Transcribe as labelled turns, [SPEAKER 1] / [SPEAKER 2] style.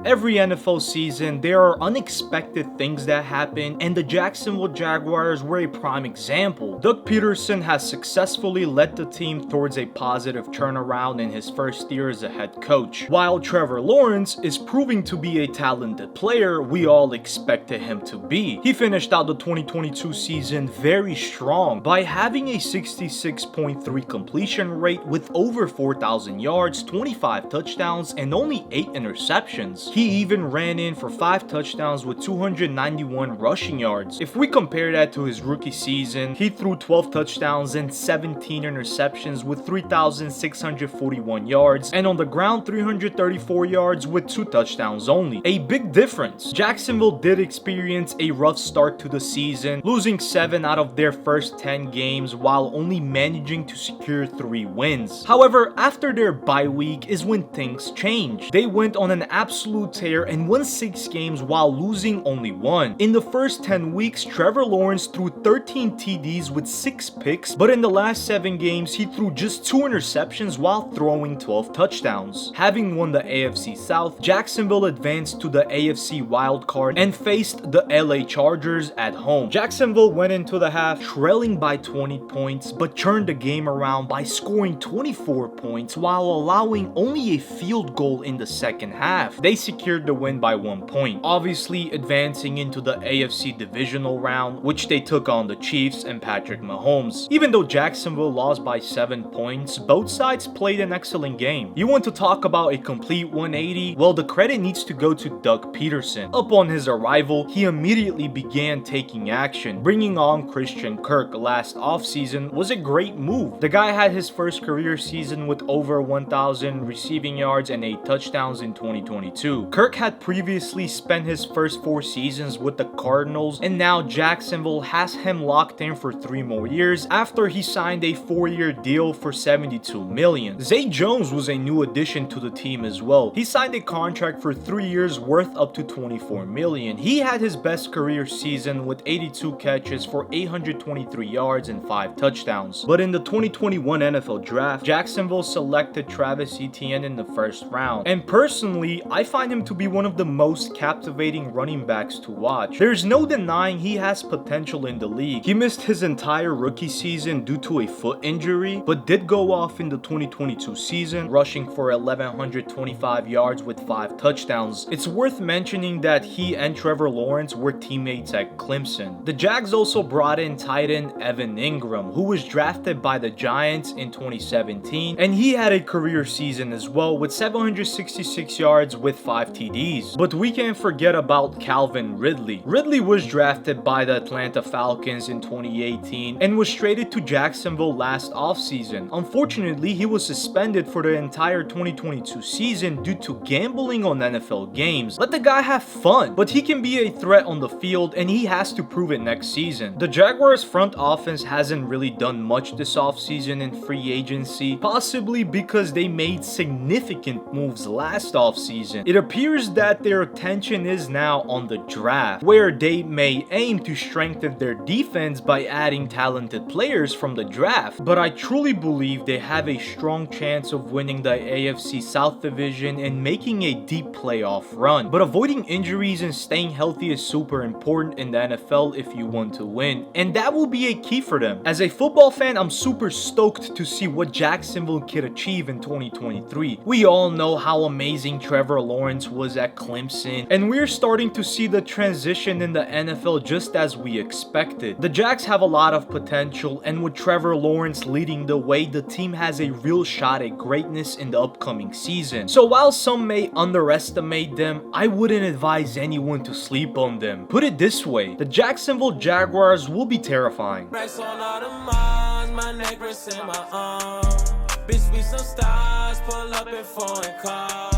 [SPEAKER 1] Every NFL season, there are unexpected things that happen, and the Jacksonville Jaguars were a prime example. Doug Peterson has successfully led the team towards a positive turnaround in his first year as a head coach. While Trevor Lawrence is proving to be a talented player we all expected him to be. He finished out the 2022 season very strong by having a 66.3 completion rate with over 4,000 yards, 25 touchdowns, and only 8 interceptions. He even ran in for 5 touchdowns with 291 rushing yards. If we compare that to his rookie season, he threw 12 touchdowns and 17 interceptions with 3,641 yards, and on the ground 334 yards with 2 touchdowns only. A big difference. Jacksonville did experience a rough start to the season, losing 7 out of their first 10 games while only managing to secure 3 wins. However, after their bye week is when things changed. They went on an absolute tear and won 6 games while losing only 1. In the first 10 weeks, Trevor Lawrence threw 13 TDs with 6 picks, but in the last 7 games, he threw just 2 interceptions while throwing 12 touchdowns. Having won the AFC South, Jacksonville advanced to the AFC wildcard and faced the LA Chargers at home. Jacksonville went into the half trailing by 20 points, but turned the game around by scoring 24 points while allowing only a field goal in the second half. They secured the win by 1 point, obviously advancing into the AFC divisional round, which they took on the Chiefs and Patrick Mahomes. Even though Jacksonville lost by 7 points, both sides played an excellent game. You want to talk about a complete 180? Well, the credit needs to go to Doug Peterson. Upon his arrival, he immediately began taking action. Bringing on Christian Kirk last offseason was a great move. The guy had his first career season with over 1,000 receiving yards and 8 touchdowns in 2022. Kirk had previously spent his first 4 seasons with the Cardinals, and now Jacksonville has him locked in for 3 more years after he signed a 4-year deal for $72 million. Zay Jones was a new addition to the team as well. He signed a contract for 3 years worth up to $24 million. He had his best career season with 82 catches for 823 yards and 5 touchdowns. But in the 2021 NFL Draft, Jacksonville selected Travis Etienne in the first round. And personally, I find him to be one of the most captivating running backs to watch. There's no denying he has potential in the league. He missed his entire rookie season due to a foot injury, but did go off in the 2022 season, rushing for 1,125 yards with 5 touchdowns. It's worth mentioning that he and Trevor Lawrence were teammates at Clemson. The Jags also brought in tight end Evan Ingram, who was drafted by the Giants in 2017, and he had a career season as well with 766 yards with 5 TDs. But we can't forget about Calvin Ridley. Ridley was drafted by the Atlanta Falcons in 2018 and was traded to Jacksonville last offseason. Unfortunately, he was suspended for the entire 2022 season due to gambling on NFL games. Let the guy have fun, but he can be a threat on the field and he has to prove it next season. The Jaguars front offense hasn't really done much this offseason in free agency, possibly because they made significant moves last offseason. It appears that their attention is now on the draft, where they may aim to strengthen their defense by adding talented players from the draft. But I truly believe they have a strong chance of winning the AFC South Division and making a deep playoff run. But avoiding injuries and staying healthy is super important in the NFL if you want to win, and that will be a key for them. As a football fan, I'm super stoked to see what Jacksonville could achieve in 2023. We all know how amazing Trevor Lawrence was at Clemson, and we're starting to see the transition in the NFL just as we expected. The Jags have a lot of potential, and with Trevor Lawrence leading the way, the team has a real shot at greatness in the upcoming season. So while some may underestimate them, I wouldn't advise anyone to sleep on them. Put it this way, the Jacksonville Jaguars will be terrifying. Bitch, we some stars, pull up in foreign cars.